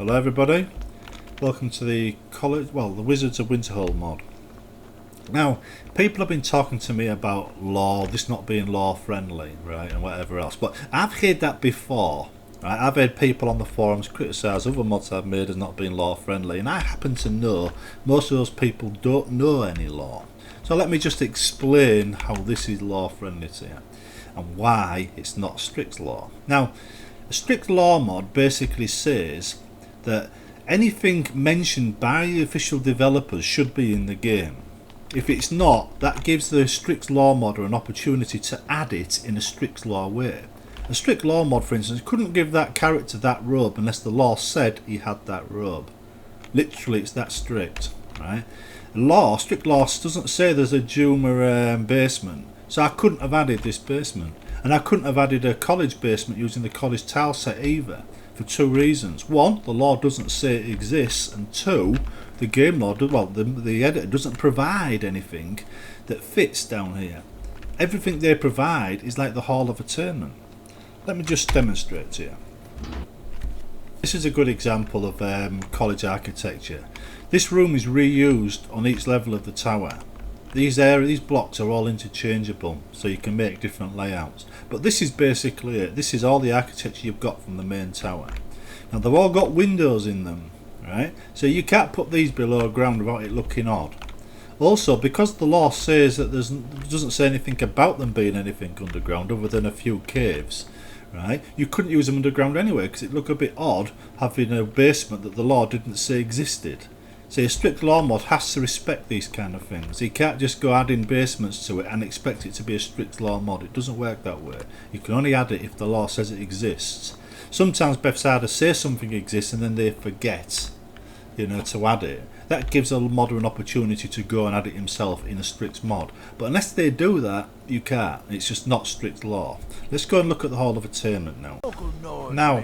Hello everybody, welcome to the Wizards of Winterhold mod. Now, people have been talking to me about law, this not being law friendly, right, and whatever else, but I've heard that before, right? I've heard people on the forums criticise other mods I've made as not being law friendly, and I happen to know most of those people don't know any law. So let me just explain how this is law friendly to you, and why it's not strict law. Now, a strict law mod basically says that anything mentioned by the official developers should be in the game. If it's not, that gives the strict law modder an opportunity to add it in a strict law way. A strict law mod, for instance, couldn't give that character that robe unless the law said he had that robe. Literally, it's that strict, right? Strict law doesn't say there's a Juma basement, so I couldn't have added this basement. And I couldn't have added a college basement using the college tile set either, for two reasons. One, the law doesn't say it exists, and two, the game law, the editor doesn't provide anything that fits down here. Everything they provide is like the Hall of Attainment. Let me just demonstrate to you. This is a good example of college architecture. This room is reused on each level of the tower. These blocks are all interchangeable, so you can make different layouts. But this is basically it. This is all the architecture you've got from the main tower. Now they've all got windows in them, right? So you can't put these below ground without it looking odd. Also, because the law says that doesn't say anything about them being anything underground other than a few caves, right? You couldn't use them underground anyway because it'd look a bit odd having a basement that the law didn't say existed. So a strict law mod has to respect these kind of things. You can't just go adding basements to it and expect it to be a strict law mod. It doesn't work that way. You can only add it if the law says it exists. Sometimes Bethesda say something exists and then they forget, to add it. That gives a modder an opportunity to go and add it himself in a strict mod. But unless they do that, you can't. It's just not strict law. Let's go and look at the Hall of Attainment now. Now,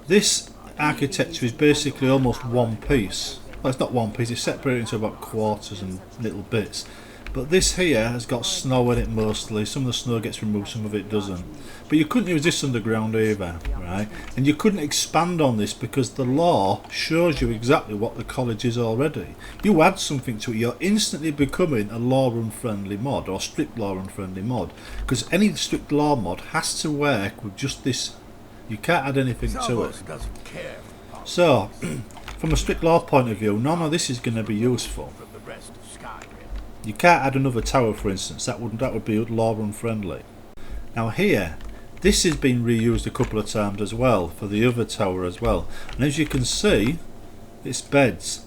this architecture is basically almost one piece. Well, it's not one piece, it's separated into about quarters and little bits. But this here has got snow in it mostly. Some of the snow gets removed, some of it doesn't. But you couldn't use this underground either, right? And you couldn't expand on this because the law shows you exactly what the college is already. You add something to it, you're instantly becoming a law room friendly mod, or strict law room friendly mod. Because any strict law mod has to work with just this. You can't add anything to it. So, from a strict law point of view, none of this is going to be useful. You can't add another tower, for instance. That would be law room friendly. Now here, this has been reused a couple of times as well for the other tower as well. And as you can see, it's beds.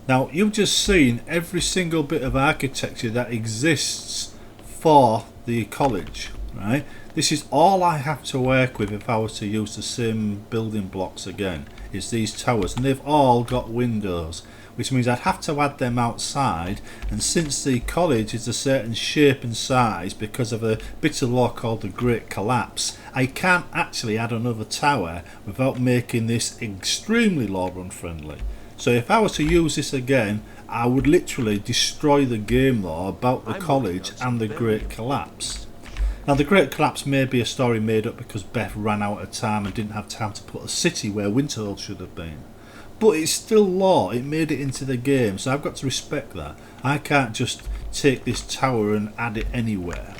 Now you've just seen every single bit of architecture that exists for the college, right? This is all I have to work with if I was to use the same building blocks again. Is these towers, and they've all got windows, which means I'd have to add them outside, and since the college is a certain shape and size because of a bit of law called the Great Collapse, I can't actually add another tower without making this extremely law run friendly. So if I was to use this again, I would literally destroy the game law about the college and the Great Collapse. Now the Great Collapse may be a story made up because Beth ran out of time and didn't have time to put a city where Winterhold should have been. But it's still law, it made it into the game, so I've got to respect that. I can't just take this tower and add it anywhere.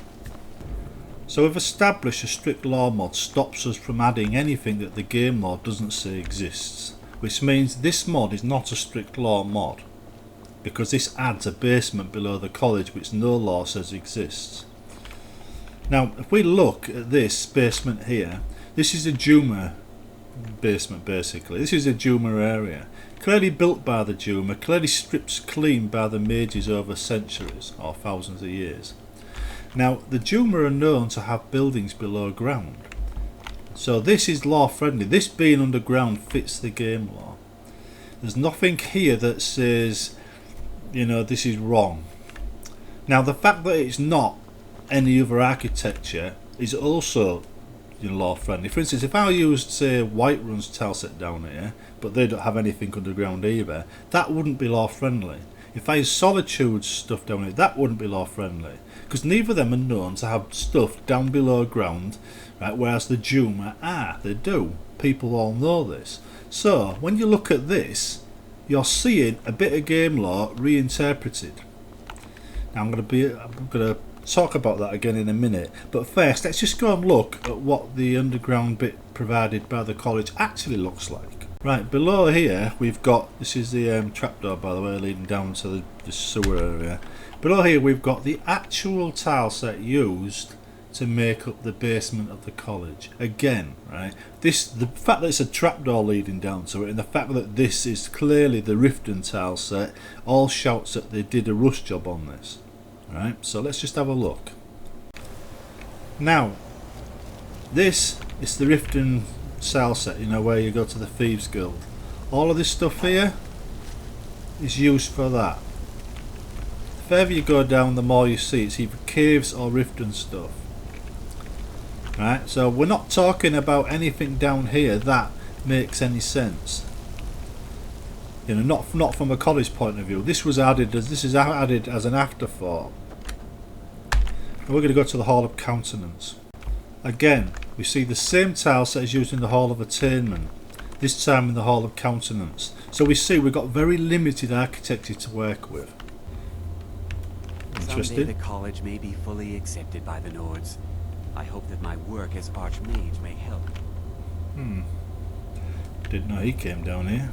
So we've established a strict law mod stops us from adding anything that the game law doesn't say exists. Which means this mod is not a strict law mod, because this adds a basement below the college which no law says exists. Now if we look at this basement here, this is a Juma basement basically. This is a Juma area, clearly built by the Juma, clearly stripped clean by the mages over centuries or thousands of years. Now the Juma are known to have buildings below ground, so this is law friendly. This being underground fits the game law. There's nothing here that says this is wrong. Now the fact that it's not any other architecture is also law friendly. For instance, if I used say Whiterun's tile set down here, but they don't have anything underground either, that wouldn't be law friendly. If I use Solitude's stuff down here, that wouldn't be law friendly, because neither of them are known to have stuff down below ground, right? Whereas the Juma they do. People all know this. So when you look at this, you're seeing a bit of game lore reinterpreted. Now I'm going to talk about that again in a minute, but first let's just go and look at what the underground bit provided by the college actually looks like. Right, below here we've got, this is the trapdoor by the way leading down to the sewer area. Below here we've got the actual tile set used to make up the basement of the college. Again, right, the fact that it's a trapdoor leading down to it and the fact that this is clearly the Riften tile set all shouts that they did a rush job on this. Right, so let's just have a look. Now, this is the Riften tile set, you know, where you go to the Thieves Guild. All of this stuff here is used for that. The further you go down, the more you see it's either caves or Riften stuff. Right, so we're not talking about anything down here that makes any sense. You know, not from a college point of view. This is added as an afterthought. And we're going to go to the Hall of Countenance. Again, we see the same tile set as used in the Hall of Attainment, this time in the Hall of Countenance. So we see we've got very limited architecture to work with. Interesting. Someday the college may be fully accepted by the Nords. I hope that my work as Archmage may help. Didn't know he came down here.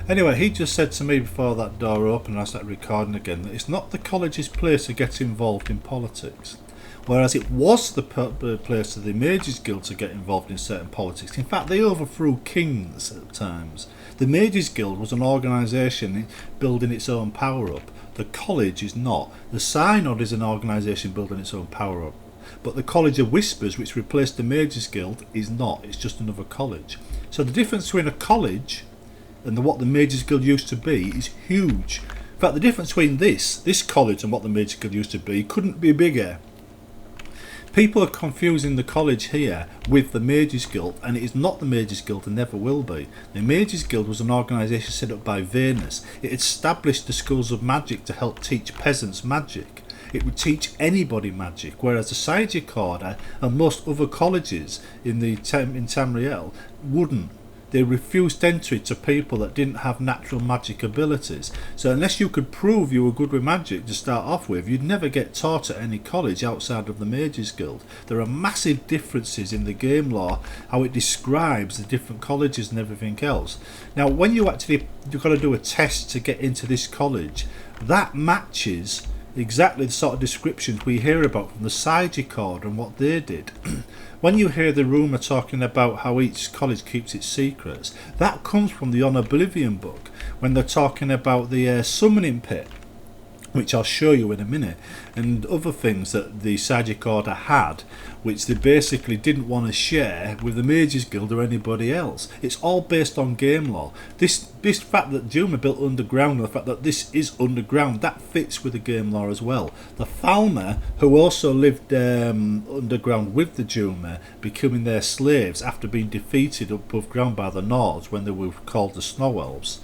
Anyway, he just said to me before that door opened and I started recording again that it's not the college's place to get involved in politics. Whereas it was the place of the Mages Guild to get involved in certain politics. In fact, they overthrew kings at times. The Mages Guild was an organisation building its own power up. The college is not. The Synod is an organisation building its own power up. But the College of Whispers, which replaced the Mages Guild, is not. It's just another college. So the difference between a college and what the Mages Guild used to be is huge. In fact, the difference between this college and what the Mages Guild used to be couldn't be bigger. People are confusing the college here with the Mages Guild, and it is not the Mages Guild and never will be. The Mages Guild was an organisation set up by Venus. It established the schools of magic to help teach peasants magic. It would teach anybody magic, whereas the Psychic Order and most other colleges in Tamriel wouldn't. They refused entry to people that didn't have natural magic abilities. So unless you could prove you were good with magic to start off with, you'd never get taught at any college outside of the Mages Guild. There are massive differences in the game lore, how it describes the different colleges and everything else. Now when you've got to do a test to get into this college, that matches exactly the sort of descriptions we hear about from the Psychic Order and what they did. When you hear the rumour talking about how each college keeps its secrets, that comes from the On Oblivion book, when they're talking about the summoning pit, which I'll show you in a minute, and other things that the Psychic Order had, which they basically didn't want to share with the Mages Guild or anybody else. It's all based on game lore. This fact that Doom are built underground, and the fact that this is underground, that fits with the game lore as well. The Falmer, who also lived underground with the Doom, becoming their slaves after being defeated above ground by the Nords when they were called the Snow Elves.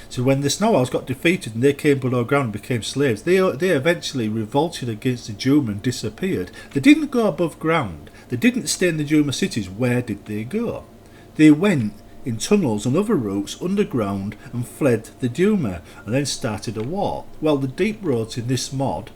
So when the Snow Elves got defeated and they came below ground and became slaves, they eventually revolted against the Doom and disappeared. They didn't go above ground. They didn't stay in the Doom cities. Where did they go? They went in tunnels and other routes underground and fled the Doom and then started a war. Well, the Deep Roads in this mod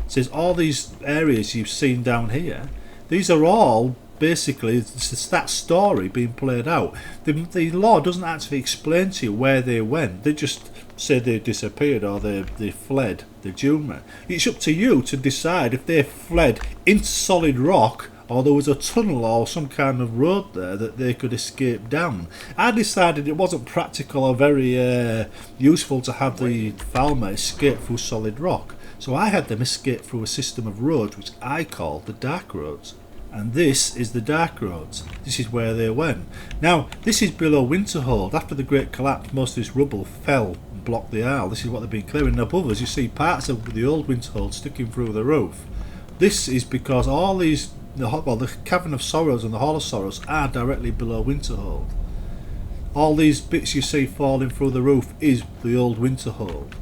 says all these areas you've seen down here, these are all basically it's that story being played out. The law doesn't actually explain to you where they went. They just say they disappeared or they fled the Doom. It's up to you to decide if they fled into solid rock or there was a tunnel or some kind of road there that they could escape down. I decided it wasn't practical or very useful to have the Falmer escape through solid rock, so I had them escape through a system of roads which I called the Dark Roads. And this is the Dark Roads. This is where they went. Now, this is below Winterhold. After the Great Collapse, most of this rubble fell and blocked the Isle. This is what they've been clearing. And above us, you see parts of the old Winterhold sticking through the roof. This is because all these, the Cavern of Sorrows and the Hall of Sorrows are directly below Winterhold. All these bits you see falling through the roof is the old Winterhold.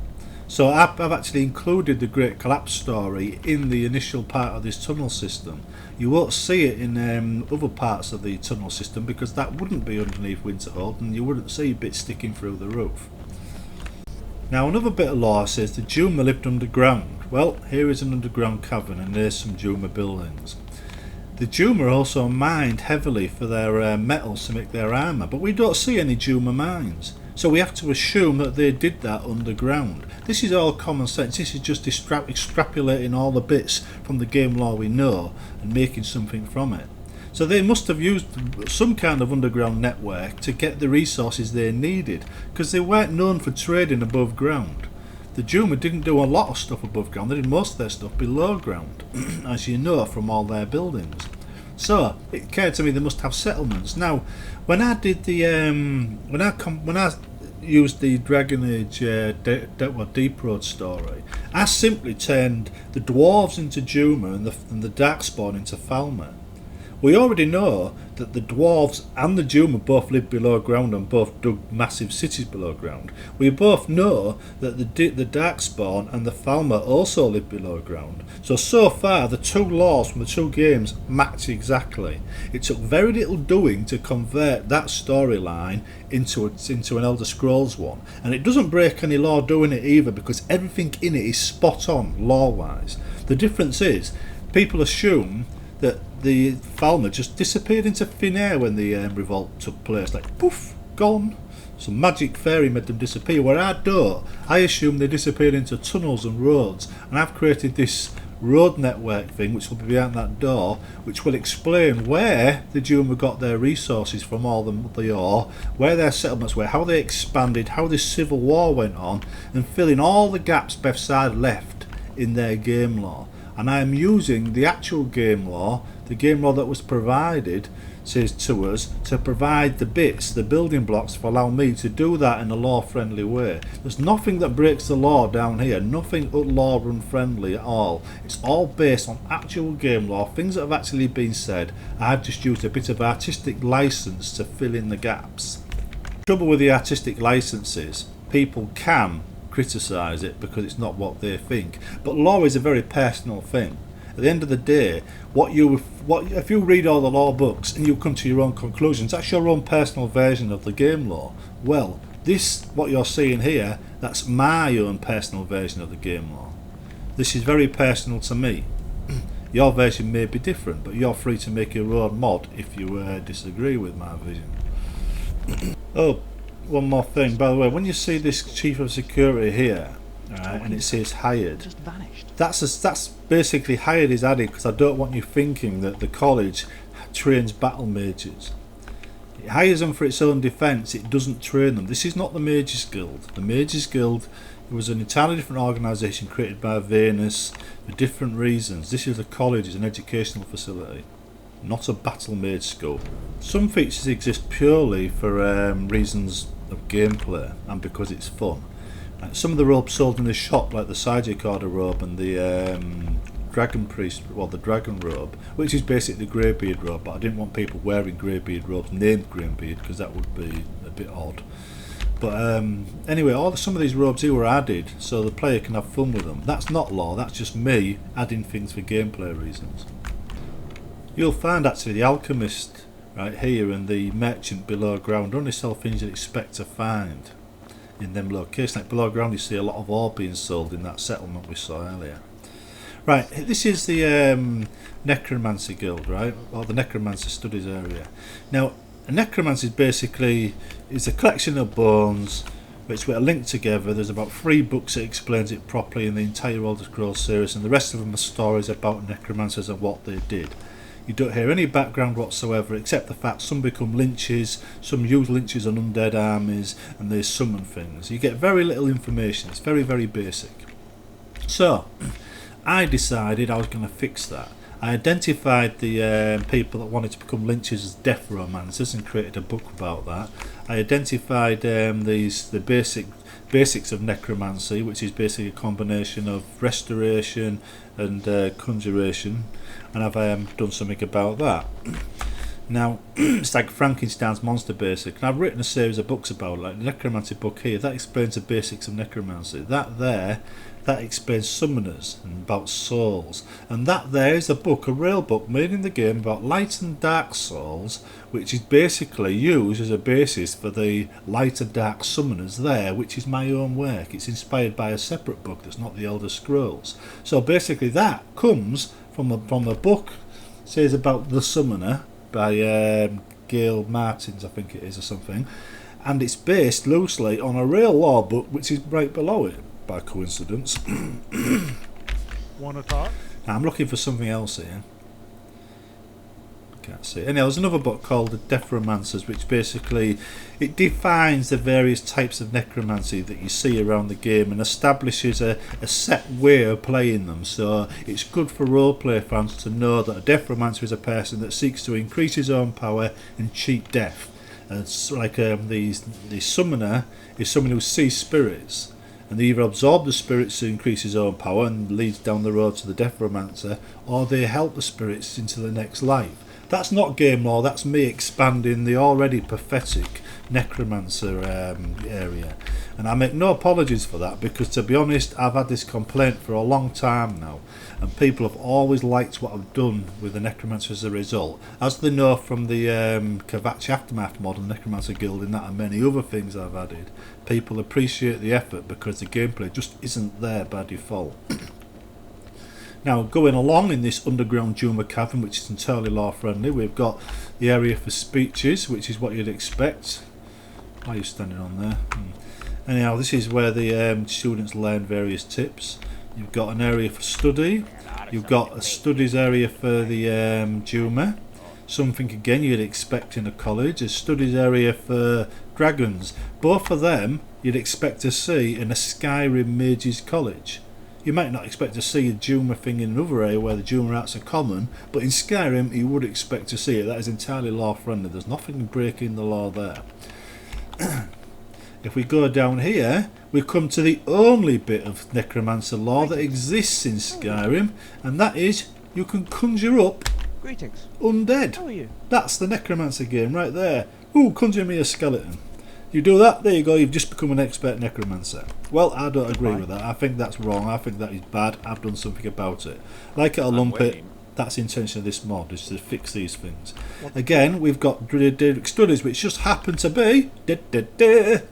So I've actually included the Great Collapse story in the initial part of this tunnel system. You won't see it in other parts of the tunnel system because that wouldn't be underneath Winterhold, and you wouldn't see bits sticking through the roof. Now another bit of lore says the Duma lived underground. Well, here is an underground cavern and there's some Duma buildings. The Duma also mined heavily for their metals to make their armour, but we don't see any Duma mines. So we have to assume that they did that underground. This is all common sense. This is just extrapolating all the bits from the game lore we know and making something from it. So they must have used some kind of underground network to get the resources they needed, because they weren't known for trading above ground. The Duma didn't do a lot of stuff above ground, they did most of their stuff below ground, as you know from all their buildings. So it occurred to me they must have settlements. Now, when I did the when I used the Dragon Age Deep Road story, I simply turned the dwarves into Duma and the Darkspawn into Falmer. We already know that the dwarves and the Duma both live below ground and both dug massive cities below ground. We both know that the Darkspawn and the Falmer also live below ground. So far the two laws from the two games match exactly. It took very little doing to convert that storyline into an Elder Scrolls one, and it doesn't break any law doing it either, because everything in it is spot on law-wise. The difference is people assume that the Falmer just disappeared into thin air when the revolt took place, like poof, gone. Some magic fairy made them disappear, where I don't. I assume they disappeared into tunnels and roads, and I've created this road network thing which will be behind that door, which will explain where the Duma got their resources from, all the ore, where their settlements were, how they expanded, how this civil war went on, and fill in all the gaps Beth Side left in their game lore. And I am using the actual game lore, the game lore that was provided to us, to provide the bits, the building blocks, to allow me to do that in a lore-friendly way. There's nothing that breaks the law down here, nothing lore unfriendly at all. It's all based on actual game lore, things that have actually been said. I've just used a bit of artistic license to fill in the gaps. The trouble with the artistic licenses, people can criticise it because it's not what they think, but lore is a very personal thing. At the end of the day, if you read all the lore books and you come to your own conclusions, that's your own personal version of the game lore. Well, what you're seeing here, that's my own personal version of the game lore. This is very personal to me. Your version may be different, but you're free to make your own mod if you disagree with my vision. Oh, one more thing, by the way, when you see this chief of security here, right, and it says hired, just vanished. That's basically hired is added because I don't want you thinking that the college trains battle mages. It hires them for its own defence, it doesn't train them. This is not the Mages Guild. The Mages Guild, it was an entirely different organisation created by Venus for different reasons. This is a college, it's an educational facility, not a battle mage school. Some features exist purely for reasons of gameplay and because it's fun. Some of the robes sold in the shop, like the Psychic Order robe and the Dragon Priest, well, the Dragon robe, which is basically the Greybeard robe, but I didn't want people wearing Greybeard robes named Greybeard because that would be a bit odd. But anyway, some of these robes here were added so the player can have fun with them. That's not lore, that's just me adding things for gameplay reasons. You'll find actually the Alchemist right here and the Merchant below ground only sell things you'd expect to find in them locations. Like below ground you see a lot of ore being sold in that settlement we saw earlier. Right, this is the Necromancy Guild, right, or the Necromancy Studies area. Now, a necromancy is a collection of bones which are linked together. There's about 3 books that explains it properly in the entire Elder Scrolls series, and the rest of them are stories about necromancers and what they did. You don't hear any background whatsoever except the fact some become lynches, some use lynches on undead armies, and they summon things. You get very little information, it's very, very basic. So, I decided I was going to fix that. I identified the people that wanted to become lynches as death romancers and created a book about that. I identified the basics of necromancy, which is basically a combination of restoration and conjuration, and I've done something about that. Now, it's like Frankenstein's monster basic, and I've written a series of books about it, like the Necromancy book here, that explains the basics of Necromancy. That explains summoners and about souls. And that there is a real book made in the game about light and dark souls, which is basically used as a basis for the light and dark summoners there, which is my own work. It's inspired by a separate book that's not the Elder Scrolls. So basically that comes from a book, says about the summoner, by Gail Martins, I think it is, or something, and it's based loosely on a real law book which is right below it, by coincidence. Want to talk? Now, I'm looking for something else here. Can't see. Anyhow, there's another book called The Deathromancers, which basically it defines the various types of necromancy that you see around the game and establishes a set way of playing them. So it's good for roleplay fans to know that a Deathromancer is a person that seeks to increase his own power and cheat death. And it's like the summoner is someone who sees spirits, and they either absorb the spirits to increase his own power and leads down the road to the Deathromancer, or they help the spirits into the next life. That's not game lore, that's me expanding the already pathetic Necromancer area. And I make no apologies for that, because to be honest, I've had this complaint for a long time now, and people have always liked what I've done with the Necromancer as a result. As they know from the Kavachi Aftermath mod and Necromancer Guild and that and many other things I've added, people appreciate the effort because the gameplay just isn't there by default. Now, going along in this underground Juma cavern, which is entirely law friendly, we've got the area for speeches, which is what you'd expect. Why are you standing on there? Anyhow, this is where the students learn various tips. You've got an area for study. You've got a studies area for the Juma. Something again you'd expect in a college. A studies area for dragons. Both of them you'd expect to see in a Skyrim Mages College. You might not expect to see a Juma thing in another area where the Juma arts are common, but in Skyrim you would expect to see it. That is entirely law friendly. There's nothing breaking the law there. If we go down here, we come to the only bit of Necromancer law that exists in Skyrim, and that is you can conjure up Greetings. undead. How are you? That's the Necromancer game right there. Ooh, conjure me a skeleton. You do that, there you go, you've just become an expert Necromancer. Well, I don't agree with that. I think that's wrong. I think that is bad. I've done something about it. Like it or lump it, that's the intention of this mod, is to fix these things. Again, we've got Daedric Studies, which just happen to be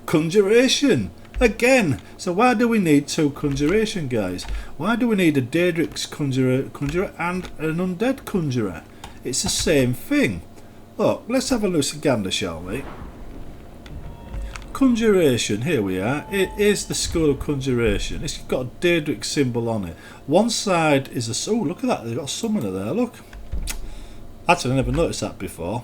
Conjuration. Again, so why do we need two Conjuration guys? Why do we need a Daedric conjurer and an undead conjurer? It's the same thing. Look, let's have a look at gander, shall we? Conjuration, here we are. It is the school of conjuration. It's got a Daedric symbol on it. One side is a... Oh, look at that. They've got a summoner there, look. Actually, I never noticed that before.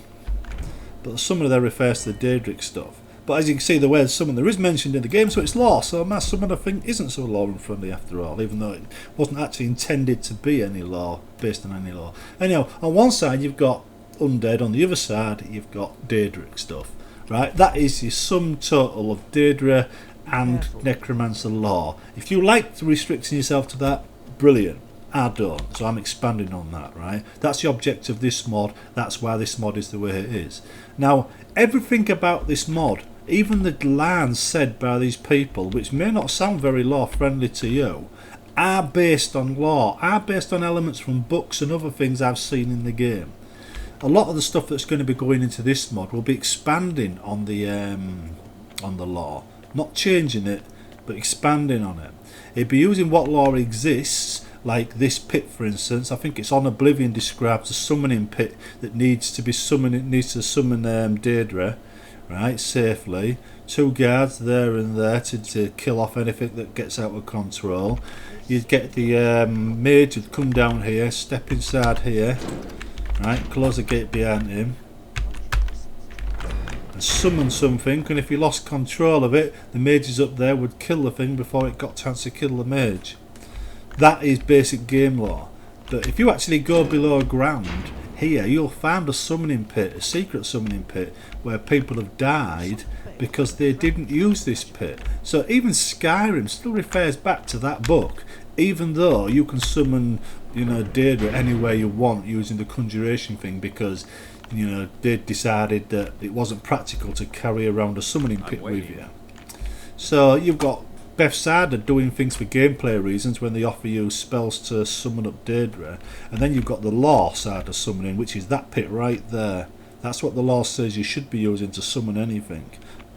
But the summoner there refers to the Daedric stuff. But as you can see, the word summoner is mentioned in the game, so it's law. So my summoner thing isn't so law and friendly after all, even though it wasn't actually intended to be any law, based on any law. Anyhow, on one side you've got undead, on the other side you've got Daedric stuff. Right, that is your sum total of Daedra and Necromancer law. If you like restricting yourself to that, brilliant. I don't, so I'm expanding on that, right? That's the objective of this mod. That's why this mod is the way it is. Now, everything about this mod, even the lines said by these people, which may not sound very law friendly to you, are based on law, are based on elements from books and other things I've seen in the game. A lot of the stuff that's going to be going into this mod will be expanding on the law, not changing it, but expanding on it. It'd be using what law exists, like this pit, for instance. I think it's on Oblivion describes a summoning pit that needs to be summoned. It needs to summon Daedra, right, safely. 2 guards there and there to kill off anything that gets out of control. You'd get the mage would come down here, step inside here. Right, close the gate behind him and summon something, and if he lost control of it, the mages up there would kill the thing before it got a chance to kill the mage. That is basic game law. But if you actually go below ground here, you'll find a summoning pit, a secret summoning pit, where people have died because they didn't use this pit. So even Skyrim still refers back to that book, even though you can summon, Daedra anywhere you want using the conjuration thing, because you know, they decided that it wasn't practical to carry around a summoning pit with waiting. you. So you've got Bethesda doing things for gameplay reasons when they offer you spells to summon up Daedra, and then you've got the law side of summoning, which is that pit right there. That's what the law says you should be using to summon anything.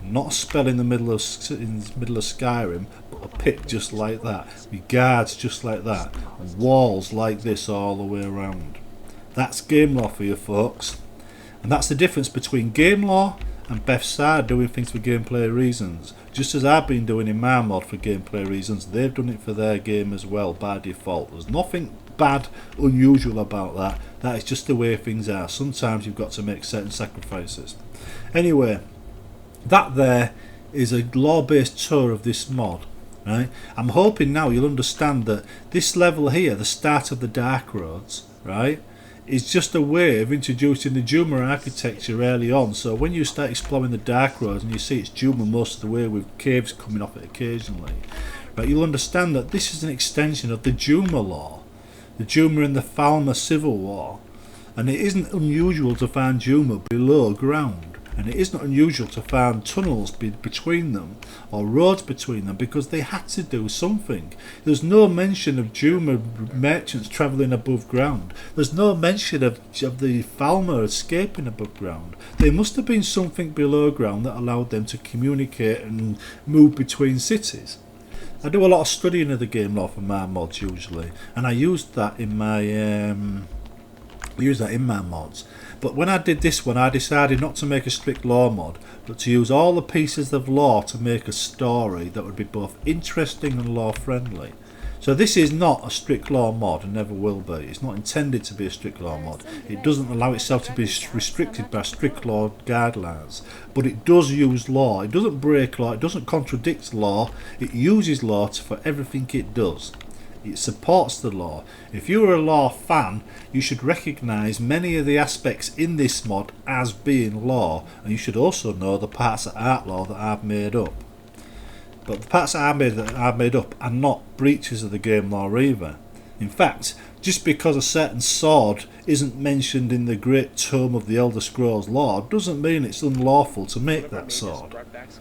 Not a spell in the middle of Skyrim, but a pit just like that, with guards just like that, and walls like this all the way around. That's game law for you folks. And that's the difference between game law and Bethesda doing things for gameplay reasons. Just as I've been doing in my mod for gameplay reasons, they've done it for their game as well by default. There's nothing bad, unusual about that. That is just the way things are. Sometimes you've got to make certain sacrifices. Anyway, that there is a law-based tour of this mod. Right? I'm hoping now you'll understand that this level here, the start of the Dark Roads, right, is just a way of introducing the Juma architecture early on. So when you start exploring the Dark Roads and you see it's Juma most of the way with caves coming off it occasionally, right, you'll understand that this is an extension of the Juma law, the Juma and the Falmer Civil War, and it isn't unusual to find Juma below ground. And it isn't unusual to find tunnels between them or roads between them because they had to do something. There's no mention of Juma merchants travelling above ground. There's no mention of the Falmer escaping above ground. There must have been something below ground that allowed them to communicate and move between cities. I do a lot of studying of the game law for my mods usually, and I used that in my mods. But when I did this one, I decided not to make a strict law mod, but to use all the pieces of law to make a story that would be both interesting and law friendly. So this is not a strict law mod and never will be. It's not intended to be a strict law mod. It doesn't allow itself to be restricted by strict law guidelines. But it does use law. It doesn't break law. It doesn't contradict law. It uses law for everything it does. It supports the law. If you're a law fan, you should recognise many of the aspects in this mod as being law, and you should also know the parts that aren't law that I've made up. But the parts that I've made up are not breaches of the game law either. In fact, just because a certain sword isn't mentioned in the Great Tome of the Elder Scrolls lore doesn't mean it's unlawful to make that sword,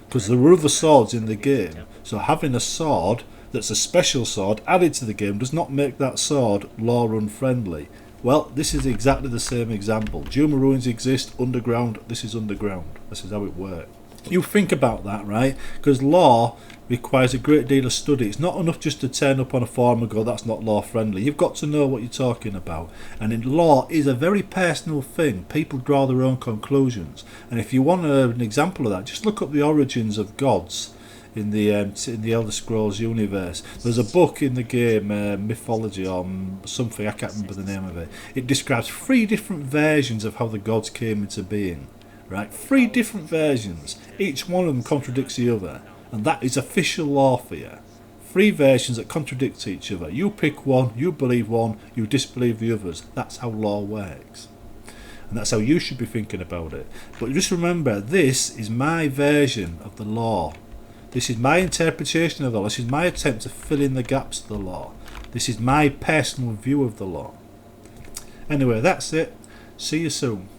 because there were other swords in the game, so having a sword that's a special sword added to the game does not make that sword law unfriendly. Well, this is exactly the same example. Juma ruins exist underground. This is underground. This is how it works. You think about that, right? Because law requires a great deal of study. It's not enough just to turn up on a forum and go, that's not law friendly. You've got to know what you're talking about. And in law is a very personal thing. People draw their own conclusions. And if you want an example of that, just look up the origins of gods in the Elder Scrolls universe. There's a book in the game, Mythology or something, I can't remember the name of it. It describes 3 different versions of how the gods came into being. Right? 3 different versions. Each one of them contradicts the other. And that is official law for you. 3 versions that contradict each other. You pick one, you believe one, you disbelieve the others. That's how law works. And that's how you should be thinking about it. But just remember, this is my version of the law. This is my interpretation of the law. This is my attempt to fill in the gaps of the law. This is my personal view of the law. Anyway, that's it. See you soon.